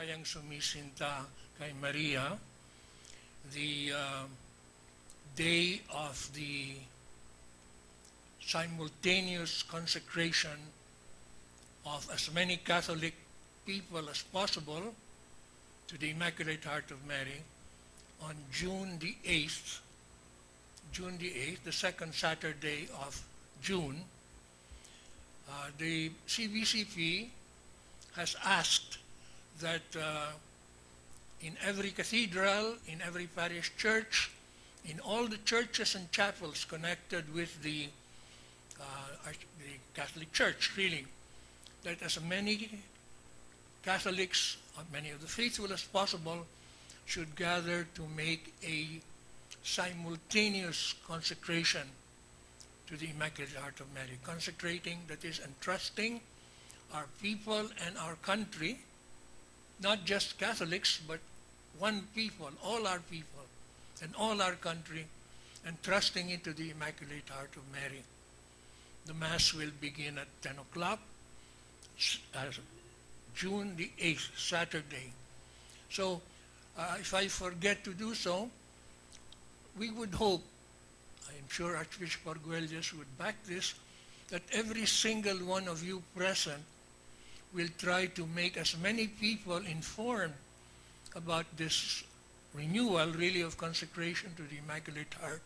Bayang Sumisinta kay Maria, the day of the simultaneous consecration of as many Catholic people as possible to the Immaculate Heart of Mary on June the 8th, the second Saturday of June. The CBCP has asked that in every cathedral, in every parish church, in all the churches and chapels connected with the Catholic Church, really, that as many Catholics, many of the faithful as possible, should gather to make a simultaneous consecration to the Immaculate Heart of Mary. Consecrating, that is, entrusting our people and our country, not just Catholics, but one people, all our people, and all our country, entrusting it to the Immaculate Heart of Mary. The Mass will begin at 10 o'clock, June the 8th, Saturday. So, if I forget to do so, we would hope, I'm sure Archbishop Arguelles would back this, that every single one of you present will try to make as many people informed about this renewal, really, of consecration to the Immaculate Heart,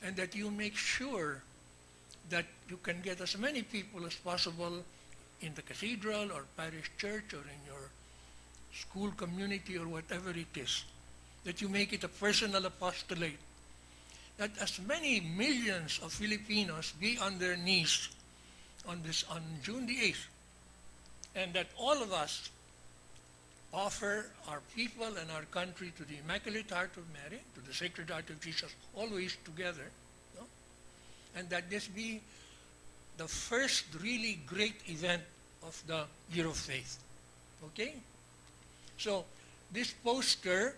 and that you make sure that you can get as many people as possible in the cathedral or parish church or in your school community or whatever it is, that you make it a personal apostolate, that as many millions of Filipinos be on their knees on June the 8th, and that all of us offer our people and our country to the Immaculate Heart of Mary, to the Sacred Heart of Jesus, always together, no? And that this be the first really great event of the Year of Faith. Okay? So, this poster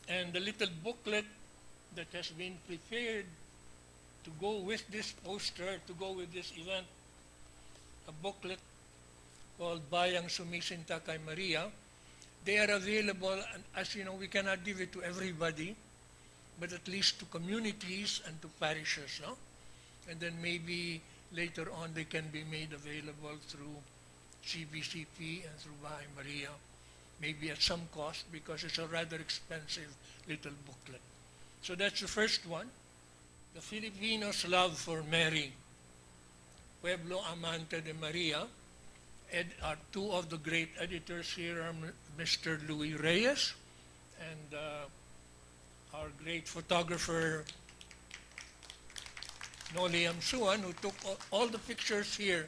and the little booklet that has been prepared to go with this poster, to go with this event, a booklet called Bayang Sumisinta kay Maria. They are available, and as you know, we cannot give it to everybody, but at least to communities and to parishes, no? And then maybe later on they can be made available through CBCP and through Bahay Maria, maybe at some cost, because it's a rather expensive little booklet. So that's the first one. The Filipinos' love for Mary. Pueblo Amante de Maria. Are two of the great editors here are Mr. Louis Reyes and our great photographer Noli Amsuan, who took all the pictures here.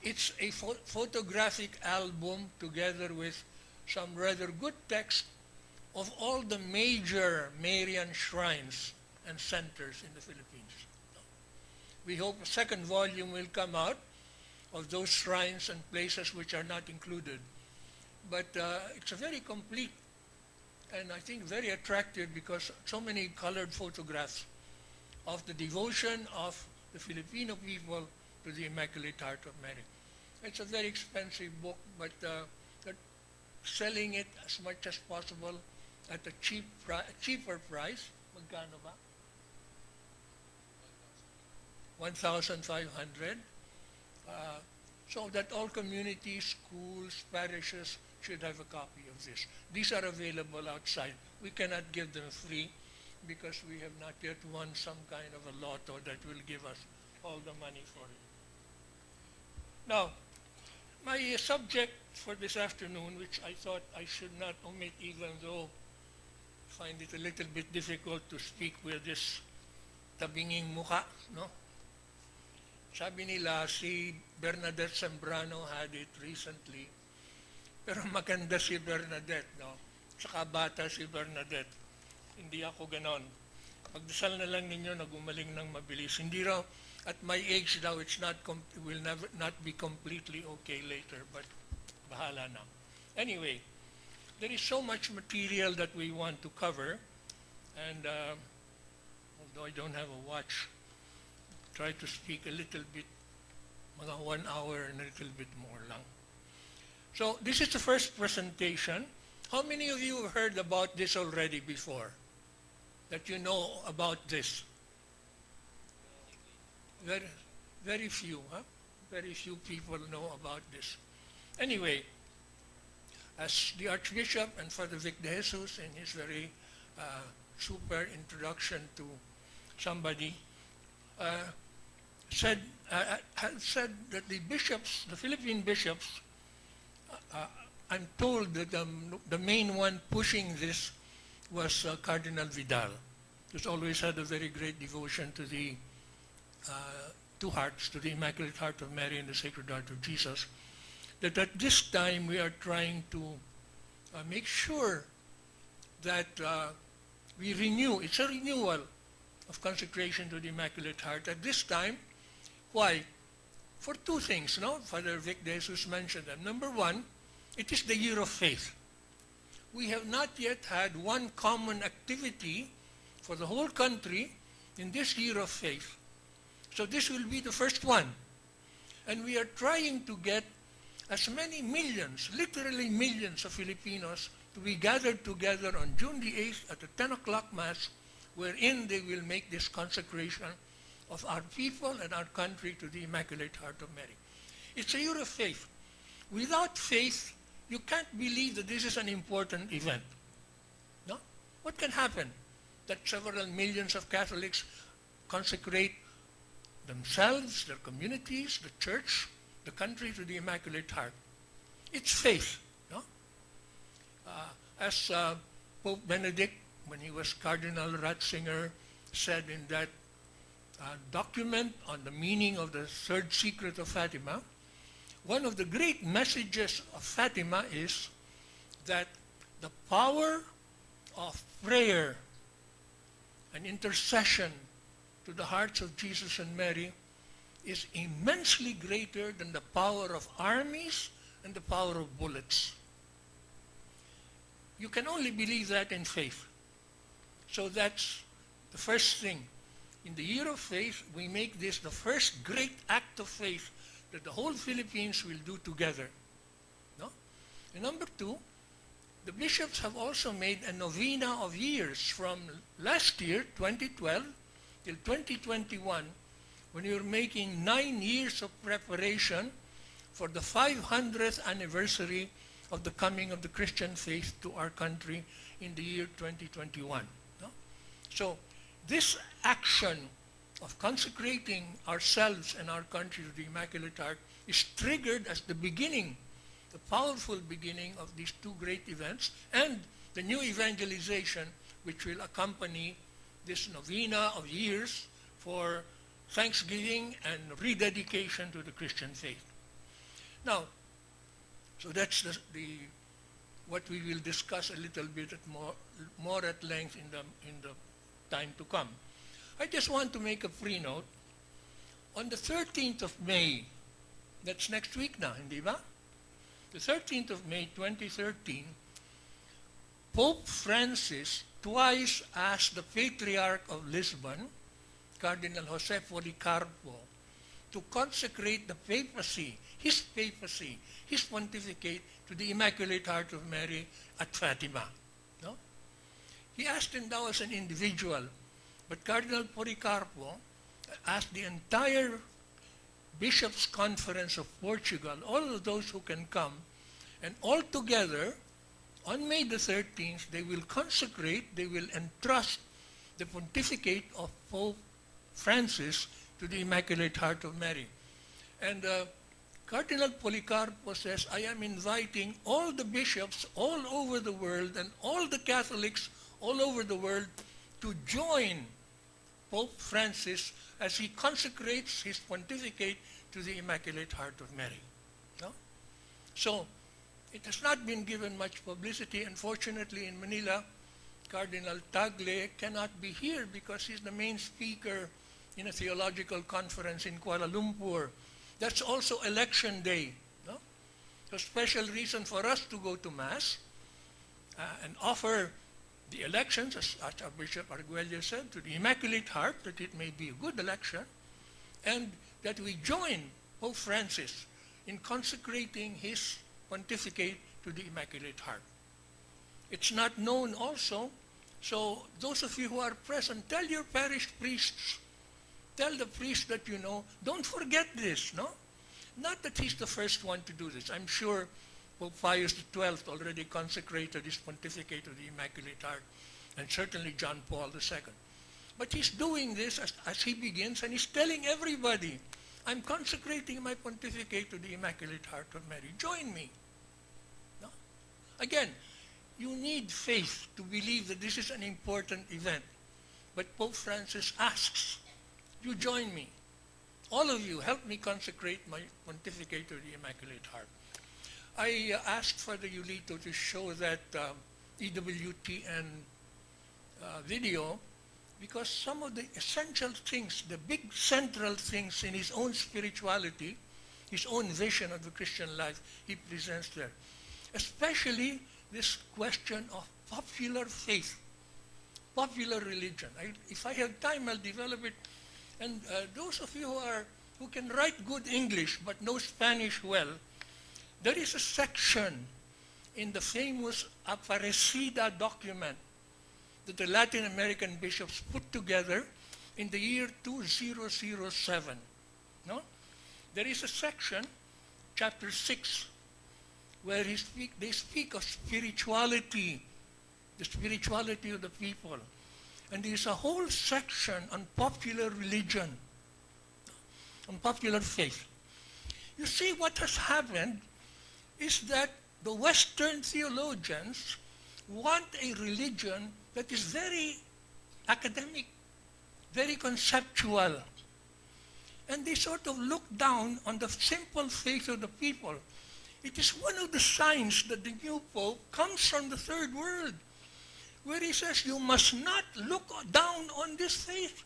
It's a photographic album together with some rather good text of all the major Marian shrines and centers in the Philippines. We hope a second volume will come out of those shrines and places which are not included. But it's a very complete and I think very attractive because so many colored photographs of the devotion of the Filipino people to the Immaculate Heart of Mary. It's a very expensive book, but they're selling it as much as possible at a cheaper price. Magkano ba? 1,500. So that all communities, schools, parishes should have a copy of this. These are available outside. We cannot give them free because we have not yet won some kind of a lotto that will give us all the money for it. Now, my subject for this afternoon, which I thought I should not omit even though I find it a little bit difficult to speak with this tabinging mukha, no? Sabi nila, si Bernadette Zambrano had it recently. Pero maganda si Bernadette, no? Saka bata si Bernadette. Hindi ako ganon. Pagdasal na lang ninyo na gumaling ng mabilis. Hindi raw, at my age daw, it will never not be completely okay later, but bahala na. Anyway, there is so much material that we want to cover, and although I don't have a watch, try to speak a little bit, mga 1 hour and a little bit more lang. So this is the first presentation. How many of you have heard about this already before? That you know about this? Very, very few, huh? Very few people know about this. Anyway, as the Archbishop and Father Vic de Jesus in his very super introduction to somebody said that the bishops, the Philippine bishops, I'm told that the main one pushing this was Cardinal Vidal, who's always had a very great devotion to the two hearts, to the Immaculate Heart of Mary and the Sacred Heart of Jesus, that at this time we are trying to make sure that we renew. It's a renewal of consecration to the Immaculate Heart at this time. Why? For two things, no? Father Vic de Jesus mentioned them. Number one, it is the year of faith. We have not yet had one common activity for the whole country in this year of faith. So this will be the first one. And we are trying to get as many millions, literally millions of Filipinos to be gathered together on June the 8th at the 10 o'clock Mass, wherein they will make this consecration of our people and our country to the Immaculate Heart of Mary. It's a year of faith. Without faith, you can't believe that this is an important event. No? What can happen? That several millions of Catholics consecrate themselves, their communities, the church, the country to the Immaculate Heart. It's faith. No? As Pope Benedict, when he was Cardinal Ratzinger, said in that document on the meaning of the third secret of Fatima, one of the great messages of Fatima is that the power of prayer and intercession to the hearts of Jesus and Mary is immensely greater than the power of armies and the power of bullets. You can only believe that in faith. So that's the first thing. In the year of faith, we make this the first great act of faith that the whole Philippines will do together. No? And number two, the bishops have also made a novena of years from last year, 2012, till 2021, when we were making 9 years of preparation for the 500th anniversary of the coming of the Christian faith to our country in the year 2021. No? So this action of consecrating ourselves and our country to the Immaculate Heart is triggered as the beginning, the powerful beginning of these two great events and the new evangelization which will accompany this novena of years for thanksgiving and rededication to the Christian faith. Now, so that's what we will discuss a little bit more at length in the time to come. I just want to make a pre-note. On the 13th of May, that's next week na, hindi ba? The 13th of May, 2013, Pope Francis twice asked the Patriarch of Lisbon, Cardinal Jose Policarpo, to consecrate the papacy, his pontificate to the Immaculate Heart of Mary at Fatima. No? He asked him now as an individual, but Cardinal Policarpo asked the entire Bishops' Conference of Portugal, all of those who can come, and all together, on May the 13th, they will consecrate, they will entrust the pontificate of Pope Francis to the Immaculate Heart of Mary. And Cardinal Policarpo says, I am inviting all the bishops all over the world and all the Catholics all over the world to join Pope Francis as he consecrates his pontificate to the Immaculate Heart of Mary. No? So, it has not been given much publicity. Unfortunately, in Manila, Cardinal Tagle cannot be here because he's the main speaker in a theological conference in Kuala Lumpur. That's also election day. No? So special reason for us to go to Mass and offer the elections, as Archbishop Arguelles said, to the Immaculate Heart, that it may be a good election, and that we join Pope Francis in consecrating his pontificate to the Immaculate Heart. It's not known also, so those of you who are present, tell your parish priests, tell the priest that you know, don't forget this, no? Not that he's the first one to do this. I'm sure Pope Pius XII already consecrated his pontificate to the Immaculate Heart, and certainly John Paul II. But he's doing this as he begins, and he's telling everybody, I'm consecrating my pontificate to the Immaculate Heart of Mary. Join me. No? Again, you need faith to believe that this is an important event. But Pope Francis asks, you join me. All of you, help me consecrate my pontificate to the Immaculate Heart. I asked for the Yulito to show that EWTN video because some of the essential things, the big central things in his own spirituality, his own vision of the Christian life, he presents there. Especially this question of popular faith, popular religion. If I have time, I'll develop it. And those of you who can write good English but know Spanish well, there is a section in the famous Aparecida document that the Latin American bishops put together in the year 2007. No? There is a section, chapter 6, where they speak of spirituality, the spirituality of the people. And there is a whole section on popular religion, on popular faith. You see, what has happened is that the Western theologians want a religion that is very academic, very conceptual. And they sort of look down on the simple faith of the people. It is one of the signs that the new Pope comes from the third world, where he says you must not look down on this faith.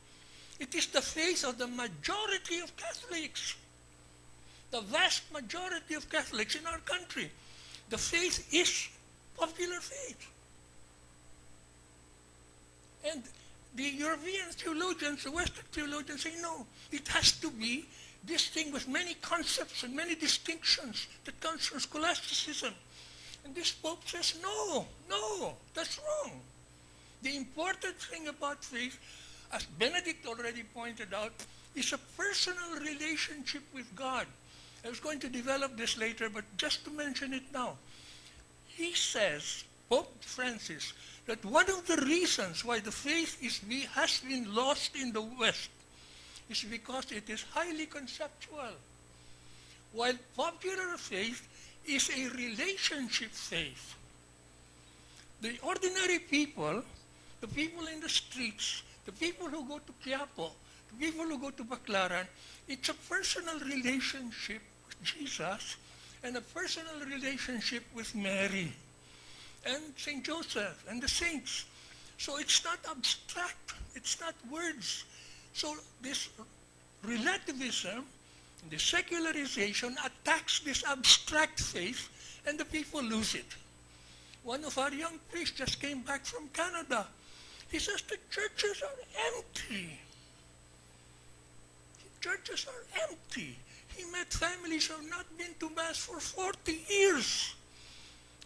It is the faith of the majority of Catholics, the vast majority of Catholics in our country. The faith is popular faith. And the European theologians, the Western theologians say, no, it has to be this thing with many concepts and many distinctions that comes from scholasticism. And this Pope says, no, that's wrong. The important thing about faith, as Benedict already pointed out, is a personal relationship with God. I was going to develop this later, but just to mention it now. He says, Pope Francis, that one of the reasons why the faith has been lost in the West is because it is highly conceptual, while popular faith is a relationship faith. The ordinary people, the people in the streets, the people who go to Quiapo, the people who go to Baclaran, it's a personal relationship with Jesus and a personal relationship with Mary and St. Joseph and the saints. So it's not abstract, it's not words. So this relativism, the secularization attacks this abstract faith and the people lose it. One of our young priests just came back from Canada. He says the churches are empty. The churches are empty. He met families who have not been to Mass for 40 years,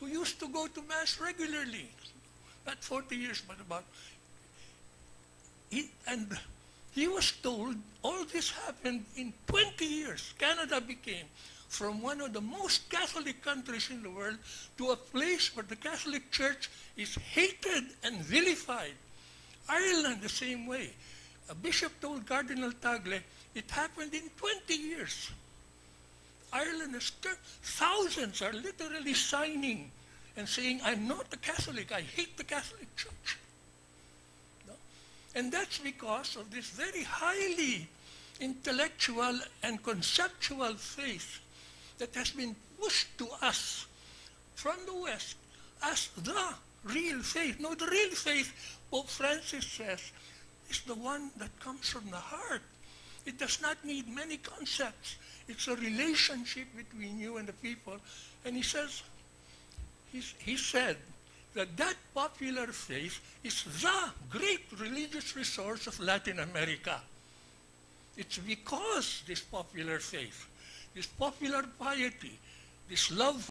who used to go to Mass regularly. Not 40 years, but about. And he was told all this happened in 20 years. Canada became from one of the most Catholic countries in the world to a place where the Catholic Church is hated and vilified. Ireland the same way. A bishop told Cardinal Tagle, it happened in 20 years. Ireland has thousands are literally signing and saying, I'm not a Catholic, I hate the Catholic Church. No? And that's because of this very highly intellectual and conceptual faith that has been pushed to us from the West as the real faith. No, the real faith, Pope Francis says, is the one that comes from the heart. It does not need many concepts. It's a relationship between you and the people. And he says, he said that that popular faith is the great religious resource of Latin America. It's because this popular faith, this popular piety, this love